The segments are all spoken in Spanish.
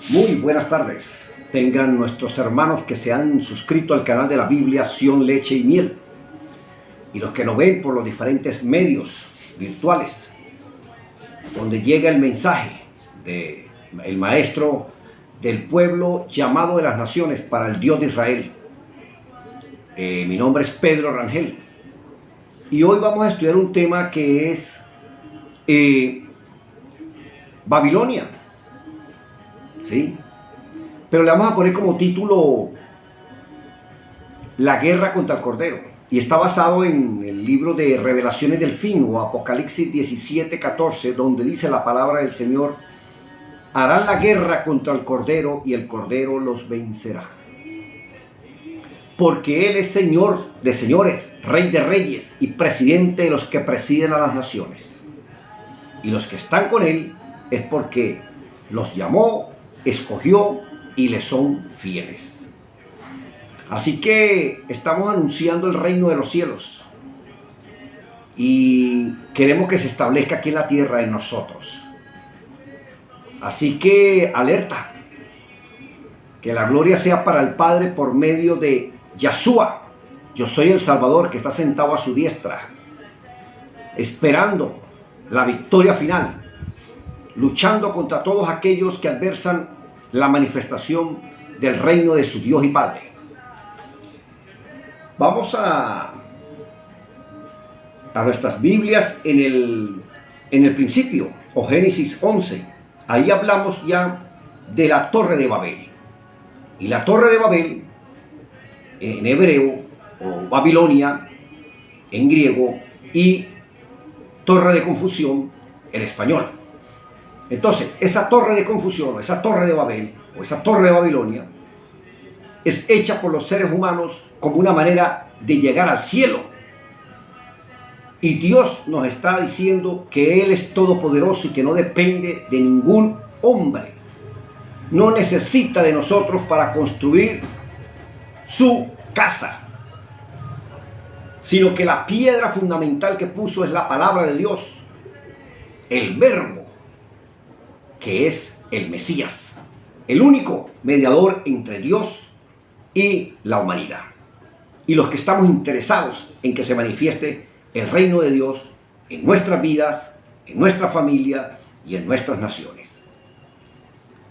Muy buenas tardes. Tengan nuestros hermanos que se han suscrito al canal de la Biblia Sion, Leche y Miel, y los que nos ven por los diferentes medios virtuales, donde llega el mensaje del maestro del pueblo llamado de las naciones para el Dios de Israel. Mi nombre es Pedro Rangel y hoy vamos a estudiar un tema que es Babilonia, ¿sí? Pero le vamos a poner como título La guerra contra el Cordero, y está basado en el libro de Revelaciones del Fin o Apocalipsis 17:14, donde dice la palabra del Señor: harán la guerra contra el Cordero y el Cordero los vencerá, porque Él es Señor de señores, Rey de reyes y presidente de los que presiden a las naciones. Y los que están con Él es porque los llamó, escogió y les son fieles. Así que estamos anunciando el reino de los cielos y queremos que se establezca aquí en la tierra en nosotros. Así que alerta, que la gloria sea para el Padre por medio de Yahshua. Yo soy el Salvador que está sentado a su diestra, esperando la victoria final, luchando contra todos aquellos que adversan la manifestación del reino de su Dios y Padre. Vamos a nuestras Biblias en el principio, o Génesis 11. Ahí hablamos ya de la Torre de Babel. Y la Torre de Babel, en hebreo, o Babilonia, en griego, y Torre de Confusión, en español. Entonces, esa Torre de Confusión, o esa Torre de Babel, o esa Torre de Babilonia, es hecha por los seres humanos como una manera de llegar al cielo. Y Dios nos está diciendo que Él es todopoderoso y que no depende de ningún hombre. No necesita de nosotros para construir su casa, sino que la piedra fundamental que puso es la palabra de Dios, el Verbo, que es el Mesías, el único mediador entre Dios y la humanidad. Y los que estamos interesados en que se manifieste el reino de Dios en nuestras vidas, en nuestra familia y en nuestras naciones.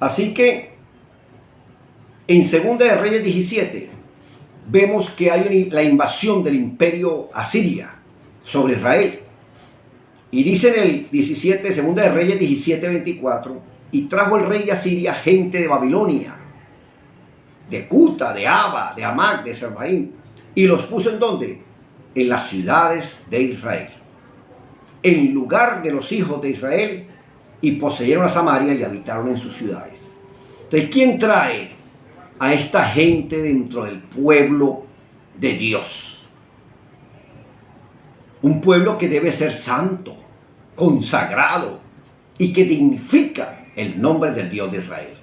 Así que en 2 de Reyes 17 vemos que hay la invasión del imperio asiria sobre Israel. Y dice en el 17, 2 de Reyes 17:24, y trajo el rey de Asiria gente de Babilonia, de Cuta, de Aba, de Hamac, de Serbaín, y los puso ¿en dónde? En las ciudades de Israel, en lugar de los hijos de Israel, y poseyeron a Samaria y habitaron en sus ciudades. Entonces, ¿quién trae a esta gente dentro del pueblo de Dios? Un pueblo que debe ser santo, consagrado y que dignifica el nombre del Dios de Israel.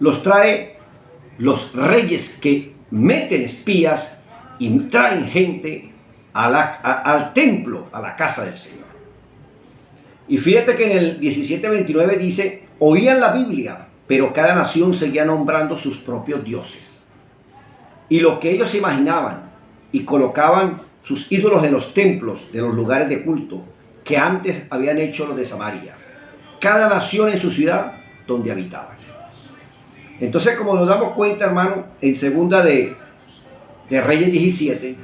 Los trae los reyes que meten espías y traen gente al templo, a la casa del Señor. Y fíjate que en el 17:29 dice: oían la Biblia, pero cada nación seguía nombrando sus propios dioses. Y lo que ellos imaginaban, y colocaban sus ídolos en los templos de los lugares de culto que antes habían hecho los de Samaria. Cada nación en su ciudad donde habitaban. Entonces, como nos damos cuenta, hermano, en 2 de Reyes 17,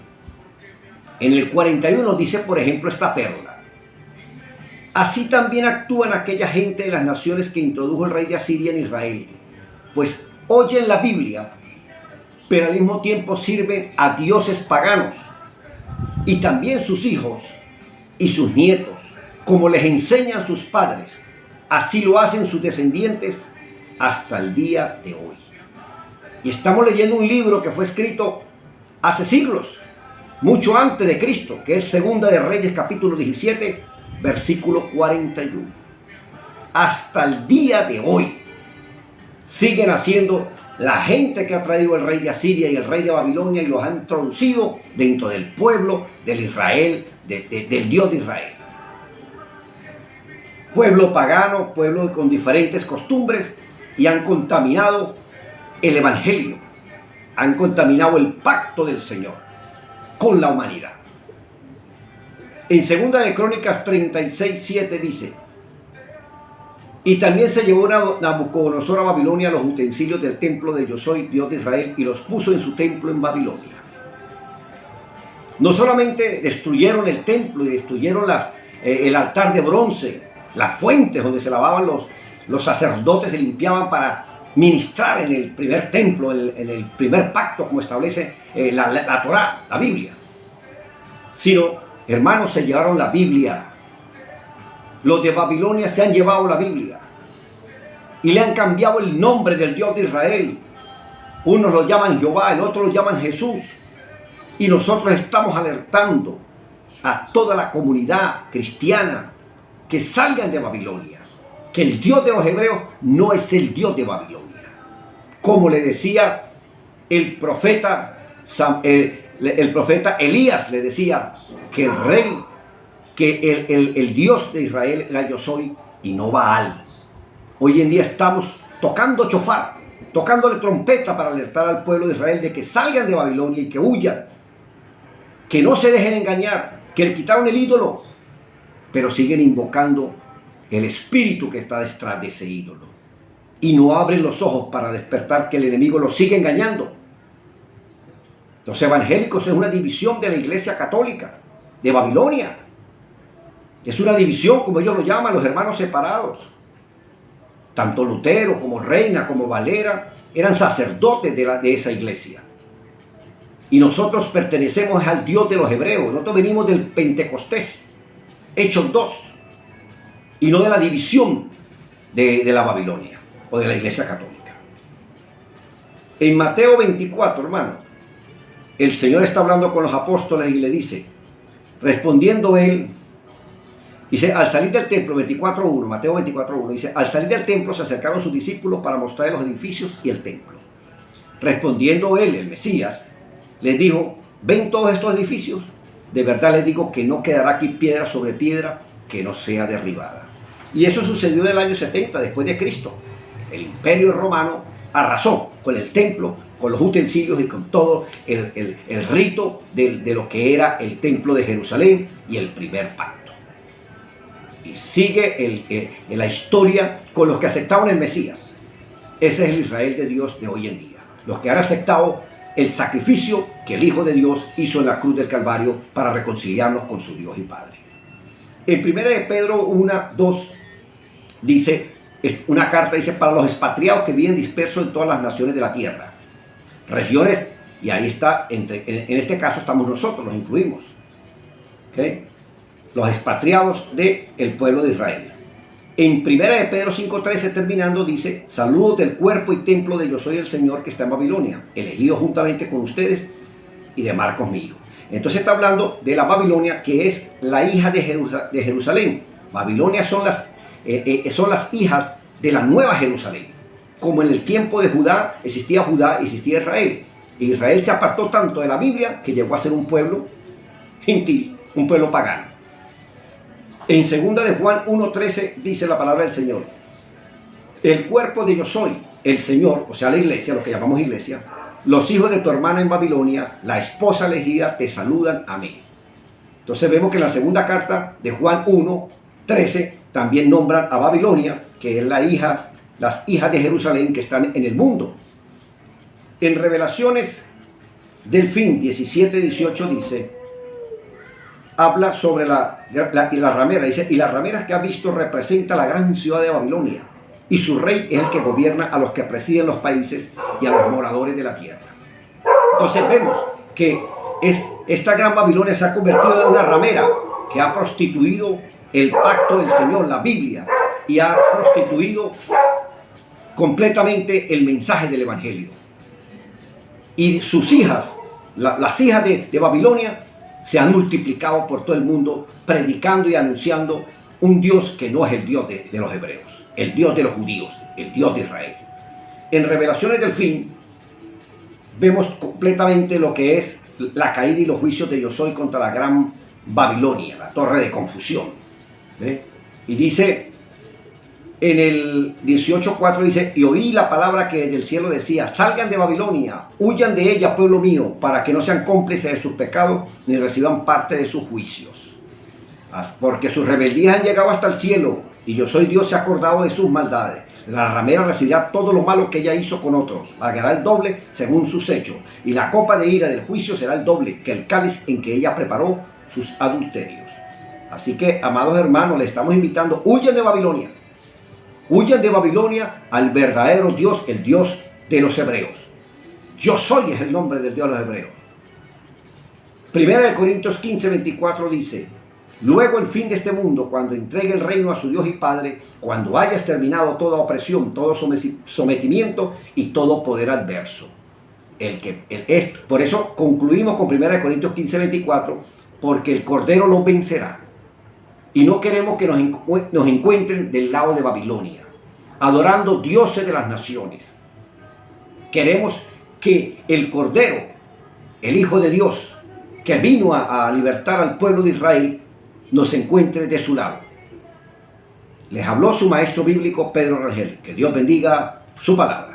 en el 41 dice, por ejemplo, esta perla: así también actúan aquella gente de las naciones que introdujo el rey de Asiria en Israel, pues oyen la Biblia, pero al mismo tiempo sirven a dioses paganos, y también sus hijos y sus nietos, como les enseñan sus padres, así lo hacen sus descendientes hasta el día de hoy. Y estamos leyendo un libro que fue escrito hace siglos, mucho antes de Cristo, que es 2 de Reyes capítulo 17, versículo 41. Hasta el día de hoy siguen haciendo la gente que ha traído el rey de Asiria y el rey de Babilonia y los ha introducido dentro del pueblo del Israel, del Dios de Israel. Pueblo pagano, pueblo con diferentes costumbres, y han contaminado el evangelio, han contaminado el pacto del Señor con la humanidad. En 2 de Crónicas 36:7 dice: y también se llevó Nabucodonosor a Babilonia los utensilios del templo de Yo soy Dios de Israel y los puso en su templo en Babilonia. No solamente destruyeron el templo y destruyeron el altar de bronce, las fuentes donde se lavaban los sacerdotes, se limpiaban para ministrar en el primer templo, en el primer pacto, como establece la Torá, la Biblia. Sino, hermanos, se llevaron la Biblia. Los de Babilonia se han llevado la Biblia y le han cambiado el nombre del Dios de Israel. Unos lo llaman Jehová, el otro lo llaman Jesús. Y nosotros estamos alertando a toda la comunidad cristiana que salgan de Babilonia, que el Dios de los hebreos no es el Dios de Babilonia. Como le decía el profeta Elías, le decía que el rey, que el Dios de Israel era Yo soy y no Baal. Hoy en día estamos tocando chofar, tocándole trompeta para alertar al pueblo de Israel de que salgan de Babilonia y que huyan, que no se dejen engañar, que le quitaron el ídolo, pero siguen invocando el espíritu que está detrás de ese ídolo y no abren los ojos para despertar que el enemigo los sigue engañando. Los evangélicos es una división de la Iglesia Católica de Babilonia. Es una división, como ellos lo llaman, los hermanos separados. Tanto Lutero como Reina como Valera eran sacerdotes de esa iglesia. Y nosotros pertenecemos al Dios de los hebreos. Nosotros venimos del Pentecostés, Hechos 2, y no de la división de la Babilonia o de la Iglesia Católica. En Mateo 24, hermano, el Señor está hablando con los apóstoles y le dice, respondiendo él, dice, al salir del templo, 24:1, Mateo 24:1, dice, al salir del templo se acercaron sus discípulos para mostrar los edificios y el templo. Respondiendo él, el Mesías, les dijo, ¿ven todos estos edificios? De verdad les digo que no quedará aquí piedra sobre piedra que no sea derribada. Y eso sucedió en el año 70 después de Cristo. El imperio romano arrasó con el templo, con los utensilios y con todo el rito de lo que era el templo de Jerusalén y el primer pacto. Y sigue la historia con los que aceptaron el Mesías. Ese es el Israel de Dios de hoy en día. Los que han aceptado el sacrificio que el Hijo de Dios hizo en la cruz del Calvario para reconciliarnos con su Dios y Padre. En 1 de Pedro 1:2 dice, una carta dice, para los expatriados que viven dispersos en todas las naciones de la tierra, regiones, y ahí está, en este caso estamos nosotros, los incluimos, ¿okay? Los expatriados del pueblo de Israel. En 1 de Pedro 5:13 terminando dice, saludos del cuerpo y templo de Yo soy el Señor que está en Babilonia, elegido juntamente con ustedes y de Marcos mi hijo. Entonces está hablando de la Babilonia, que es la hija de Jerusalén. Babilonia son las hijas de la nueva Jerusalén. Como en el tiempo de Judá, existía Israel. Y Israel se apartó tanto de la Biblia que llegó a ser un pueblo gentil, un pueblo pagano. En 2 de Juan 1:13 dice la palabra del Señor, el cuerpo de Yo soy, el Señor, o sea la iglesia, lo que llamamos iglesia, los hijos de tu hermana en Babilonia, la esposa elegida, te saludan, amén. Entonces vemos que en la segunda carta de Juan 1:13 también nombran a Babilonia, que es las hijas de Jerusalén que están en el mundo. En Revelaciones del fin 17-18 dice, habla sobre la ramera, dice, y las rameras que ha visto representa la gran ciudad de Babilonia, y su rey es el que gobierna a los que presiden los países y a los moradores de la tierra. Entonces vemos que esta gran Babilonia se ha convertido en una ramera que ha prostituido el pacto del Señor, la Biblia, y ha prostituido completamente el mensaje del Evangelio. Y sus hijas, las hijas de Babilonia, se han multiplicado por todo el mundo, predicando y anunciando un Dios que no es el Dios de los hebreos, el Dios de los judíos, el Dios de Israel. En Revelaciones del fin, vemos completamente lo que es la caída y los juicios de Yo soy contra la gran Babilonia, la torre de confusión. ¿Ve? Y dice En el 18:4 dice, y oí la palabra que desde el cielo decía, salgan de Babilonia, huyan de ella, pueblo mío, para que no sean cómplices de sus pecados, ni reciban parte de sus juicios. Porque sus rebeldías han llegado hasta el cielo, y yo soy Dios, se ha acordado de sus maldades. La ramera recibirá todo lo malo que ella hizo con otros, pagará el doble según sus hechos, y la copa de ira del juicio será el doble que el cáliz en que ella preparó sus adulterios. Así que, amados hermanos, le estamos invitando, huyan de Babilonia. Huyan de Babilonia al verdadero Dios, el Dios de los hebreos. Yo soy es el nombre del Dios de los hebreos. 1 Corintios 15:24 dice, luego el fin de este mundo, cuando entregue el reino a su Dios y Padre, cuando hayas terminado toda opresión, todo sometimiento y todo poder adverso. Por eso concluimos con 1 Corintios 15:24, porque el Cordero lo vencerá. Y no queremos que nos encuentren del lado de Babilonia, adorando dioses de las naciones. Queremos que el Cordero, el Hijo de Dios, que vino a libertar al pueblo de Israel, nos encuentre de su lado. Les habló su maestro bíblico Pedro Rangel. Que Dios bendiga su palabra.